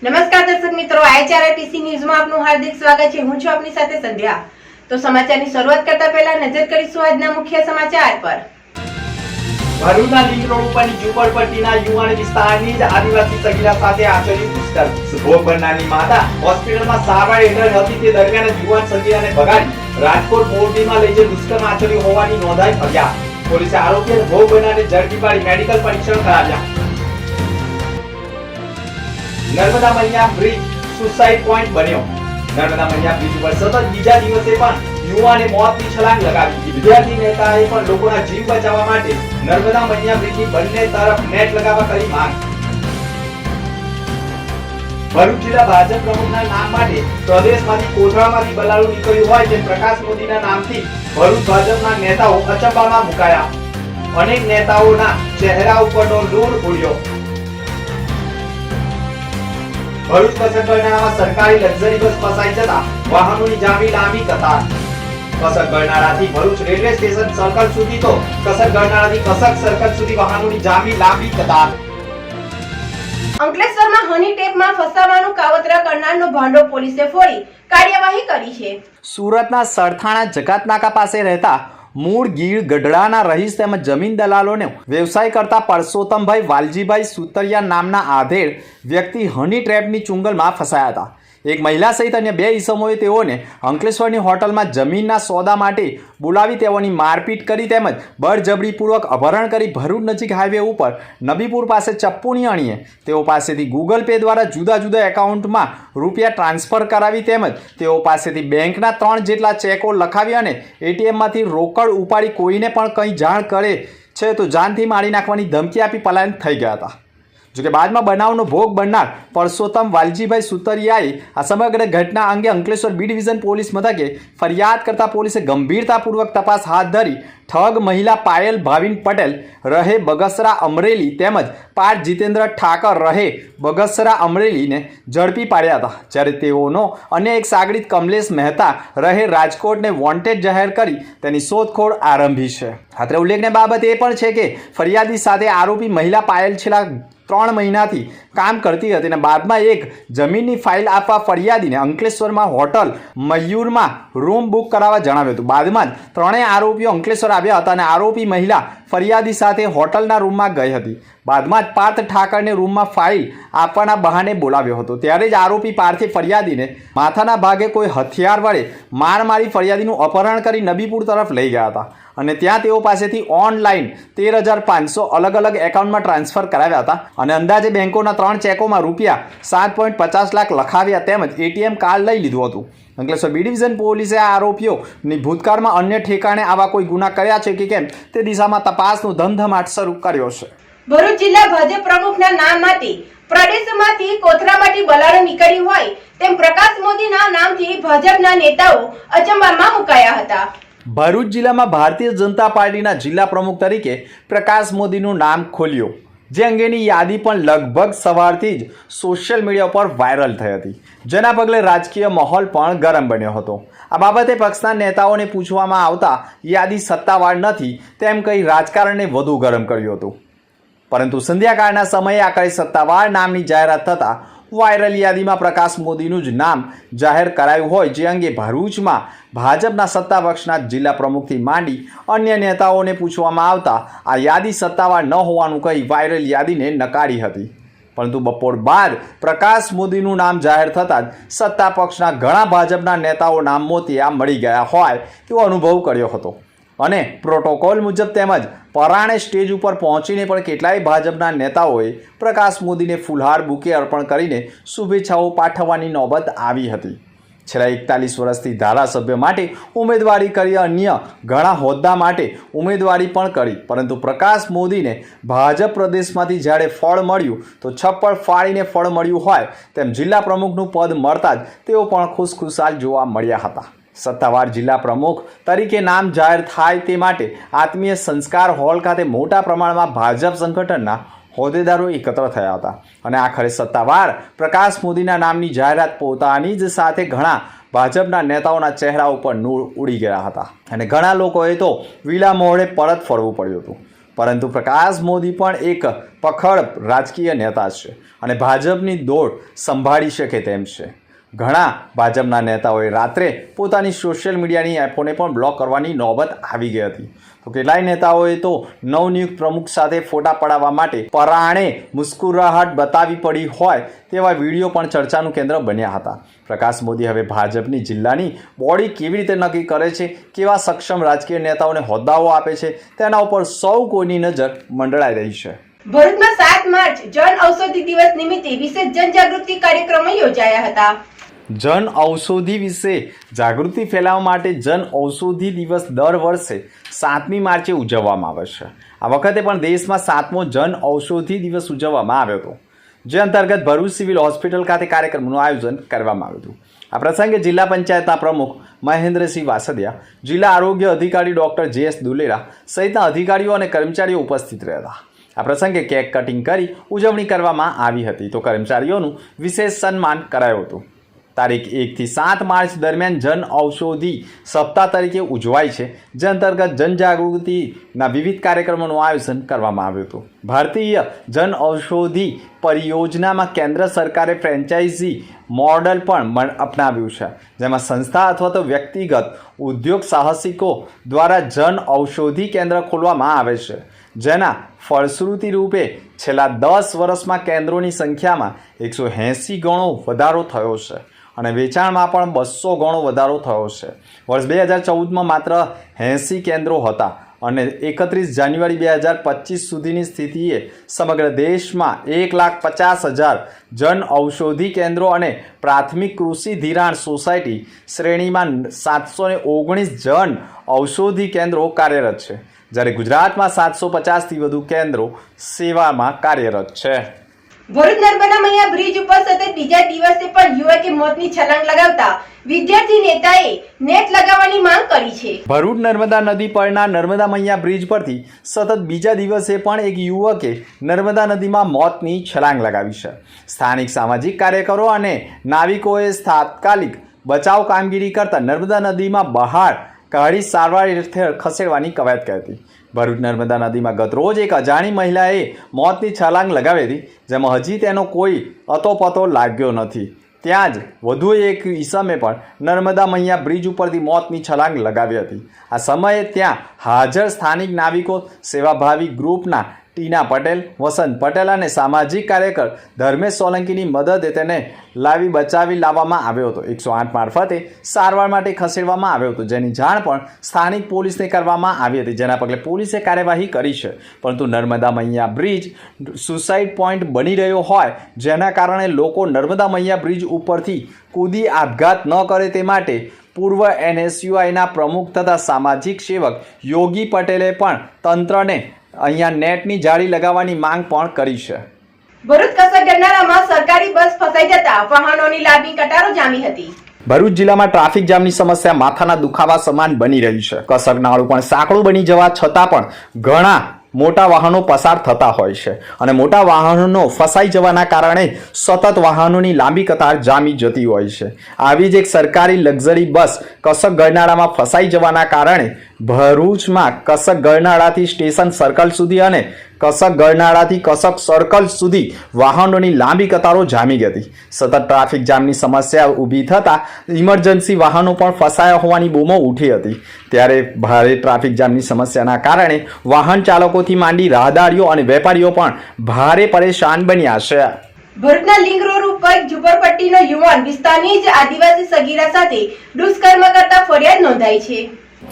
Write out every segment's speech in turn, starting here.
નમસ્કાર દર્શક મિત્રો, IHRTC ન્યૂઝમાં આપનું હાર્દિક સ્વાગત છે। હું છું આપની સાથે સંધ્યા। તો સમાચારની શરૂઆત કરતા પહેલા નજર કરીશું આજના મુખ્ય સમાચાર પર। ભરૂચના લિંક રોડ ઉપરની ઝૂંપડપટ્ટીના યુવાન વિસ્તારની જ આદિવાસી સગીરા સાથે આચર્યું દુષ્કર્મ। ભોગ બનનારની માતા હોસ્પિટલમાં સારવાર હેઠળ હતી તે દરમિયાન યુવાન સગીરાને ભગાડી રાજકોટ મોરબીમાં લઈ જઈ દુષ્કર્મ આચર્યું હોવાની નોંધાઈ ફરિયાદ। પોલીસે આરોપી અને ભોગ બનનારને ઝડપી પાડી મેડિકલ પરીક્ષણ કરાવ્યા। નર્મદા મૈયા બ્રિજ સુસાઇડ પોઈન્ટ બન્યો। નર્મદા મૈયા બ્રિજ પર સતત બીજા દિવસે પણ યુવાને મોતની છલાંગ લગાવી। વિદ્યાર્થી નેતાએ પણ લોકોના જીવ બચાવવા માટે નર્મદા મૈયા બ્રિજની બંને તરફ નેટ લગાવવા કરી માંગ। ભરૂચ જિલ્લા ભાજપ પ્રમુખના નામ માટે પ્રદેશમાંથી કોથળામાંથી બલાડું નીકળ્યું હોય તેમ પ્રકાશ મોદીના નામથી ભરૂચ ભાજપના નેતાઓ અચંબામાં મુકાયા। અનેક નેતાઓના ચહેરા ઉપરનો લૂર ઉડ્યો। ભરૂચ કસરગરનાળામાં સરકારી લક્ઝરી બસ ફસાઈ જતા વાહનોની જામી લાંબી કતાર। કસરગરનાળાથી ભરૂચ રેલવે સ્ટેશન સર્કલ સુધી તો કસરગરનાળાથી કસક સર્કલ સુધી વાહનોની જામી લાંબી કતાર। અંકલેશ્વરમાં હની ટેપમાં ફસાવાનું કાવતરા કરનારનો ભાંડો પોલીસે ફોડી કાર્યવાહી કરી છે। સુરતના સરથાણા જકાતનાકા પાસે રહેતા મૂળ ગીર ગઢડાના રહીશ તેમજ જમીન દલાલોને વ્યવસાય કરતા પરસોત્તમભાઈ વાલજીભાઈ સુતરિયા નામના આધેડ વ્યક્તિ હની ટ્રેપની ચુંગલમાં ફસાયા હતા। એક મહિલા સહિત અન્ય 2 ઈસમોએ તેઓને અંકલેશ્વરની હોટલમાં જમીનના સોદા માટે બોલાવી તેઓની મારપીટ કરી તેમજ બળજબરીપૂર્વક અપહરણ કરી ભરૂચ નજીક હાઈવે ઉપર નબીપુર પાસે ચપ્પુની અણીએ તેઓ પાસેથી ગૂગલ પે દ્વારા જુદા જુદા એકાઉન્ટમાં રૂપિયા ટ્રાન્સફર કરાવી તેમજ તેઓ પાસેથી બેંકના 3 જેટલા ચેકો લખાવી અને એટીએમમાંથી રોકડ ઉપાડી કોઈને પણ કંઈ જાણ કરે છે તો જાનથી મારી નાખવાની ધમકી આપી પલાયન થઈ ગયા હતા। જોકે બાદમાં બનાવનો ભોગ બનનાર પરસોત્તમ વાલજીભાઈ સુતરિયાએ આ સમગ્ર ઘટના અંગે અંકલેશ્વર બી ડિવિઝન પોલીસ મથકે ફરિયાદ કરતા પોલીસે ગંભીરતાપૂર્વક તપાસ હાથ ધરી ઠગ મહિલા પાયલ ભાવિન પટેલ રહે બગસરા અમરેલી તેમજ પાર્થ જીતેન્દ્ર ઠાકર રહે બગસરા અમરેલીને ઝડપી પાડ્યા હતા। જ્યારે તેઓનો અન્ય એક સાગરીત કમલેશ મહેતા રહે રાજકોટને વોન્ટેડ જાહેર કરી તેની શોધખોળ આરંભી છે। અત્રે ઉલ્લેખનીય બાબત એ પણ છે કે ફરિયાદી સાથે આરોપી મહિલા પાયલ છેલ્લા 3 મહિનાથી કામ કરતી હતી અને બાદમાં એક જમીનની ફાઇલ આપવા ફરિયાદીને અંકલેશ્વરમાં હોટલ મયુરમાં રૂમ બુક કરાવવા જણાવ્યું હતું। બાદમાં ત્રણેય આરોપીઓ અંકલેશ્વર આવ્યા હતા અને આરોપી મહિલા ફરિયાદી સાથે હોટલના રૂમમાં ગઈ હતી। બાદમાં જ પાર્થ ઠાકરને રૂમમાં ફાઇલ આપવાના બહાને બોલાવ્યો હતો। ત્યારે જ આરોપી પાર્થે ફરિયાદીને માથાના ભાગે કોઈ હથિયાર વડે માર મારી ફરિયાદીનું અપહરણ કરી નબીપુર તરફ લઈ ગયા હતા અને ત્યાં તેઓ પાસેથી ઓનલાઈન 13,500 અલગ અલગ એકાઉન્ટમાં ટ્રાન્સફર કરાવ્યા હતા અને અંદાજે બેંકોના 3 ચેકોમાં રૂપિયા 7.50 લાખ લખાવ્યા તેમજ એટીએમ કાર્ડ લઈ લીધું હતું। અંકલેશ્વર બી ડિવિઝન પોલીસે આ આરોપીઓની ભૂતકાળમાં અન્ય ઠેકાણે આવા કોઈ ગુના કર્યા છે કે કેમ તે દિશામાં તપાસનો ધમધમાટ શરૂ કર્યો છે। ભરૂચ જિલ્લા ભાજપ પ્રમુખના નામ માટે પ્રદેશમાંથી કોથળામાંથી બલાડો નીકળ્યું હોય તેમ પ્રકાશ મોદીના નામથી ભાજપના નેતાઓ અચંબામાં મુકાયા હતા। ભરૂચ જિલ્લામાં ભારતીય જનતા પાર્ટીના જિલ્લા પ્રમુખ તરીકે પ્રકાશ મોદીનું નામ ખોલ્યું, જે અંગેની યાદી પણ લગભગ સવારથી જ સોશિયલ મીડિયા પર વાયરલ થઈ હતી, જેના પગલે રાજકીય માહોલ પણ ગરમ બન્યો હતો। આ બાબતે પક્ષના નેતાઓને પૂછવામાં આવતા યાદી સત્તાવાર નથી તેમ કહી રાજકારણને વધુ ગરમ કર્યું હતું, પરંતુ સંધ્યાકાળના સમયે આખરે સત્તાવાર નામની જાહેરાત થતાં વાયરલ યાદીમાં પ્રકાશ મોદીનું જ નામ જાહેર કરાયું હોય, જે અંગે ભરૂચમાં ભાજપના સત્તાપક્ષના જિલ્લા પ્રમુખથી માંડી અન્ય નેતાઓને પૂછવામાં આવતા આ યાદી સત્તાવાર ન હોવાનું કહી વાયરલ યાદીને નકારી હતી। પરંતુ બપોર બાદ પ્રકાશ મોદીનું નામ જાહેર થતાં જ સત્તાપક્ષના ઘણા ભાજપના નામ નામોતિયા મળી ગયા હોય તેવો અનુભવ કર્યો હતો અને પ્રોટોકોલ મુજબ તેમજ પરાણે સ્ટેજ ઉપર પહોંચીને પણ કેટલાય ભાજપના નેતાઓએ પ્રકાશ મોદીને ફુલહાર બુકે અર્પણ કરીને શુભેચ્છાઓ પાઠવવાની નોબત આવી હતી। છેલ્લા 41 વર્ષથી ધારાસભ્ય માટે ઉમેદવારી કરી અન્ય ઘણા હોદ્દા માટે ઉમેદવારી પણ કરી, પરંતુ પ્રકાશ મોદીને ભાજપ પ્રદેશમાંથી જ્યારે ફળ મળ્યું તો છપ્પડ ફાડીને ફળ મળ્યું હોય તેમ જિલ્લા પ્રમુખનું પદ મળતા જ તેઓ પણ ખુશખુશાલ જોવા મળ્યા હતા। સત્તાવાર જિલ્લા પ્રમુખ તરીકે નામ જાહેર થાય તે માટે આત્મીય સંસ્કાર હોલ ખાતે મોટા પ્રમાણમાં ભાજપ સંગઠનના હોદ્દેદારો એકત્ર થયા હતા અને આખરે સત્તાવાર પ્રકાશ મોદીના નામની જાહેરાત પોતાની જ સાથે ઘણા ભાજપના નેતાઓના ચહેરા ઉપર નૂર ઉડી ગયા હતા અને ઘણા લોકોએ તો વિલા મોડે પરત ફરવું પડ્યું હતું। પરંતુ પ્રકાશ મોદી પણ એક પખડ રાજકીય નેતા છે અને ભાજપની દોડ સંભાળી શકે તેમ છે. ઘણા ભાજપના નેતાઓએ રાત્રે પોતાની સોશિયલ મીડિયાની એપોને પણ બ્લોક કરવાની નોબત આવી ગઈ હતી. તો કેટલાય નેતાઓએ તો નવનિયુક્ત પ્રમુખ સાથે ફોટા પડાવવા માટે પરાણે મુસ્કુરાહટ બતાવી પડી હોય તેવા વિડીયો પણ ચર્ચાનું કેન્દ્ર બન્યા હતા. પ્રકાશ મોદી હવે ભાજપની જિલ્લાની બોડી કેવી રીતે નક્કી કરે છે, કેવા સક્ષમ રાજકીય નેતાઓને હોદ્દાઓ આપે છે, તેના ઉપર સૌ કોઈની નજર મંડળાઈ રહી છે. ભરૂચમાં 7 માર્ચ જન ઔષધિ દિવસ નિમિત્તે વિશેષ જનજાગૃતિ કાર્યક્રમો યોજાયા હતા. જન ઔષધિ વિશે જાગૃતિ ફેલાવવા માટે જન ઔષધિ દિવસ દર વર્ષે 7મી માર્ચે ઉજવવામાં આવે છે. આ વખતે પણ દેશમાં 7મો જન ઔષધિ દિવસ ઉજવવામાં આવ્યો હતો, જે અંતર્ગત ભરૂચ સિવિલ હોસ્પિટલ ખાતે કાર્યક્રમનું આયોજન કરવામાં આવ્યું હતું. આ પ્રસંગે જિલ્લા પંચાયતના પ્રમુખ મહેન્દ્રસિંહ વાસદિયા, જિલ્લા આરોગ્ય અધિકારી ડૉક્ટર જે.એસ. દુલેરા સહિતના અધિકારીઓ અને કર્મચારીઓ ઉપસ્થિત રહ્યા હતા. આ પ્રસંગે કેક કટિંગ કરી ઉજવણી કરવામાં આવી હતી, તો કર્મચારીઓનું વિશેષ સન્માન કરાયું હતું. તારીખ 1 થી 7 માર્ચ દરમિયાન જન ઔષધિ સપ્તાહ તરીકે ઉજવાય છે, જે અંતર્ગત જનજાગૃતિના વિવિધ કાર્યક્રમોનું આયોજન કરવામાં આવ્યું હતું. ભારતીય જન ઔષધિ પરિયોજનામાં કેન્દ્ર સરકારે ફ્રેન્ચાઇઝી મોડલ પણ અપનાવ્યું છે, જેમાં સંસ્થા અથવા તો વ્યક્તિગત ઉદ્યોગ સાહસિકો દ્વારા જન ઔષધિ કેન્દ્ર ખોલવામાં આવે છે, જેના ફળશ્રુતિ રૂપે છેલ્લા 10 વર્ષમાં કેન્દ્રોની સંખ્યામાં 180 ગણો વધારો થયો છે અને વેચાણમાં પણ 200 ગણો વધારો થયો છે. વર્ષ 2014માં માત્ર 80 કેન્દ્રો હતા અને 31 જાન્યુઆરી 2025 સુધીની સ્થિતિએ સમગ્ર દેશમાં 1,50,000 જન ઔષધિ કેન્દ્રો અને પ્રાથમિક કૃષિ ધિરાણ સોસાયટી શ્રેણીમાં 719 જન ઔષધિ કેન્દ્રો કાર્યરત છે, જ્યારે ગુજરાતમાં 750થી વધુ કેન્દ્રો સેવામાં કાર્યરત છે. ભરૂચ નર્મદા મૈયા બ્રિજ ઉપર સતત બીજા દિવસે પણ યુવકે મોતની છલાંગ લગાવતા વિદ્યાર્થી નેતાએ નેટ લગાવવાની માંગ કરી છે. ભરૂચ નર્મદા નદી પરના નર્મદા મૈયા બ્રિજ પરથી સતત બીજા દિવસે પણ એક યુવકે નર્મદા નદીમાં મોતની છલાંગ લગાવી છે. સ્થાનિક સામાજિક કાર્યકરો અને નાવિકોએ તાત્કાલિક બચાવ કામગીરી કરતા નર્મદા નદીમાં બહાર કાઢી સારવાર હેઠળ ખસેડવાની કવાયત કરી હતી. ભરૂચ નર્મદા નદીમાં ગતરોજ એક અજાણી મહિલાએ મોતની છલાંગ લગાવી હતી, જેમાં હજી તેનો કોઈ અતોપતો લાગ્યો નથી. ત્યાં જ વધુ એક ઈસમે પણ નર્મદા મૈયા બ્રિજ ઉપરથી મોતની છલાંગ લગાવી હતી. આ સમયે ત્યાં હાજર સ્થાનિક નાવિકો, સેવાભાવી ગ્રુપના ટીના પટેલ, વસંત પટેલ અને સામાજિક કાર્યકર ધર્મેશ સોલંકીની મદદે તેને બચાવી લાવવામાં આવ્યો હતો. 108 મારફતે સારવાર માટે ખસેડવામાં આવ્યો હતો, જેની જાણ પણ સ્થાનિક પોલીસને કરવામાં આવી હતી, જેના પગલે પોલીસે કાર્યવાહી કરી છે. પરંતુ નર્મદા મૈયા બ્રિજ સુસાઇડ પોઈન્ટ બની રહ્યો હોય, જેના કારણે લોકો નર્મદા મૈયા બ્રિજ ઉપરથી કૂદી આપઘાત ન કરે તે માટે પૂર્વ NSUIના પ્રમુખ તથા સામાજિક સેવક યોગી પટેલે પણ તંત્રને અહીંયા નેટની જાળી લગાવવાની માંગ પણ કરી છે. ભરૂચ કસક ગરનાળામાં સરકારી બસ ફસાઈ જતા વાહનોની લાંબી કતારો જામી હતી. ભરૂચ જિલ્લામાં ટ્રાફિક જામની સમસ્યા માથાના દુખાવા સમાન બની રહી છે. કસક નાળું પણ સાંકડું બની જવા છતાં પણ ઘણા મોટા વાહનો પસાર થતા હોય છે અને મોટા વાહનો ફસાઈ જવાના કારણે સતત વાહનોની લાંબી કતાર જામી જતી હોય છે. આવી જ એક સરકારી લક્ઝરી બસ કસક ગરનાળામાં ફસાઈ જવાના કારણે ભરૂચમાં કસક ગરનાળાથી સ્ટેશન સર્કલ સુધી અને કસક ગરનાળાથી કસક સર્કલ સુધી વાહનોની લાંબી કતારો જામી ગઈ હતી. સતત ટ્રાફિક જામની સમસ્યા ઊભી થતાં ઇમરજન્સી વાહનો પણ ફસાયા હોવાની બૂમો ઉઠી હતી. ત્યારે ભારે ટ્રાફિક જામની સમસ્યાના કારણે વાહન ચાલકોથી માંડી રાહદારીઓ અને વેપારીઓ પણ ભારે પરેશાન બન્યા છે. ભરૂચના લિંગ રોડ ઉપર ઝુંપડપટ્ટીનો યુવાન વિસ્તારની જ આદિવાસી સગીરા સાથે દુષ્કર્મ કરતા ફરિયાદ નોંધાઈ છે.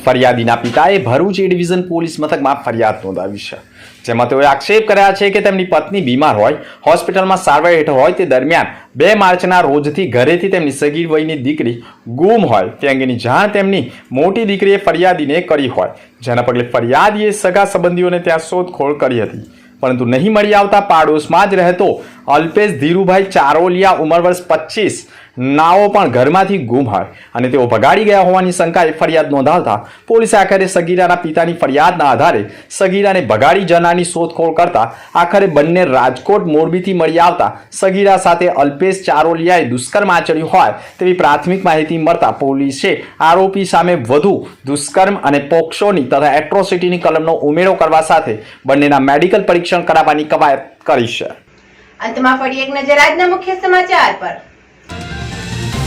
ફરિયાદીના પિતાએ ભરૂચ એ ડિવિઝન પોલીસ મથકમાં ફરિયાદ નોંધાવી છે, જેમાં તેઓએ આક્ષેપ કર્યા છે કે તેમની પત્ની બીમાર હોય, હોસ્પિટલમાં સારવાર હેઠળ હોય તે દરમિયાન 2 માર્ચના રોજથી ઘરેથી તેમની સગીર વયની દીકરી ગુમ હોય તે અંગેની જાણ તેમની મોટી દીકરીએ ફરિયાદીને કરી હોય, જેના પગલે ફરિયાદીએ સગા સંબંધીઓને ત્યાં શોધખોળ કરી હતી, પરંતુ નહીં મળી આવતા પાડોશમાં જ રહેતો અલ્પેશ ધીરુભાઈ ચારોલિયા ઉંમર વર્ષ 25 નાઓ પણ ઘરમાંથી ગુમ હોય અને તેઓ ભગાડી ગયા હોવાની શંકાએ ફરિયાદ નોંધાવતા પોલીસે આખરે સગીરાના પિતાની ફરિયાદના આધારે સગીરાને ભગાડી જનારની શોધખોળ કરતા આખરે બંને રાજકોટ મોરબીથી મળી આવતા સગીરા સાથે અલ્પેશ ચારોલિયાએ દુષ્કર્મ આચર્યું હોય તેવી પ્રાથમિક માહિતી મળતા પોલીસે આરોપી સામે વધુ દુષ્કર્મ અને પોક્સોની તથા એટ્રોસિટીની કલમનો ઉમેરો કરવા સાથે બંનેના મેડિકલ પરીક્ષણ કરાવવાની કવાયત કરી છે. અંતમાં ફરી એક નજર આજના મુખ્ય સમાચાર પર.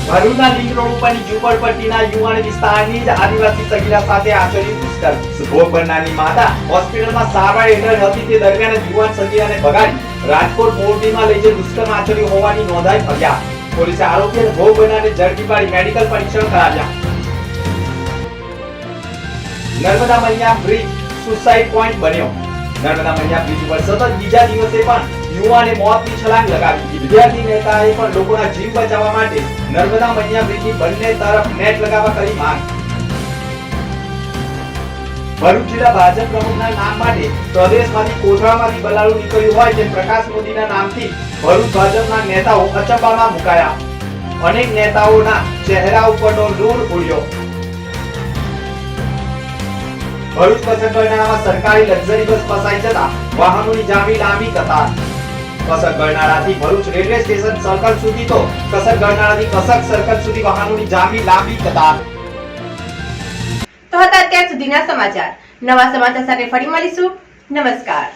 ભરૂચના લિંક રોડ ઉપરની ઝૂંપડપટ્ટીના યુવાન વિસ્તારની જ આદિવાસી સગીરા સાથે આચર્યું દુષ્કર્મ. ભોગ બનનારની માતા હોસ્પિટલમાં સારવાર હેઠળ હતી તે દરમિયાન યુવાન સગીરાને ભગાડી રાજકોટ મોરબીમાં લઈ જઈ દુષ્કર્મ આચર્યું હોવાની નોંધાઈ ફરિયાદ. પોલીસે આરોપી અને ભોગ બનનારને ઝડપી પાડી મેડિકલ પરીક્ષણ કરાવ્યા. નર્મદા મૈયા બ્રિજ સુસાઇડ પોઈન્ટ બન્યો. નર્મદા મૈયા બ્રિજ પર સતત બીજા દિવસે પણ યુવાને મોતની છલાંગ લગાવી. વિદ્યાર્થી નેતાએ પણ લોકોના જીવ બચાવવા માટે નર્મદા મૈયા બ્રિજની બંને તરફ નેટ લગાવવા કરી માંગ. ભરૂચ જિલ્લા ભાજપ પ્રમુખના નામ માટે પ્રદેશમાંથી કોથળામાંથી બલાડું નીકળ્યું હોય તેમ પ્રકાશ મોદીના નામથી ભરૂચ ભાજપના નેતાઓ અચંબામાં મુકાયા. અનેક નેતાઓના ચહેરા ઉપરનો નૂર ઉડ્યો. ભરૂચ કસરગરનાળામાં સરકારી લક્ઝરી બસ ફસાઈ જતા વાહનોની જામી લાંબી કતાર. કસરગરનાળાથી ભરૂચ રેલવે સ્ટેશન સર્કલ સુધી તો કસરગરનાળાથી કસક સર્કલ સુધી વાહનોની જામી લાંબી કતાર. તો હતા અત્યાર સુધીના સમાચાર. નવા સમાચાર સાથે ફરી મળીશું. નમસ્કાર.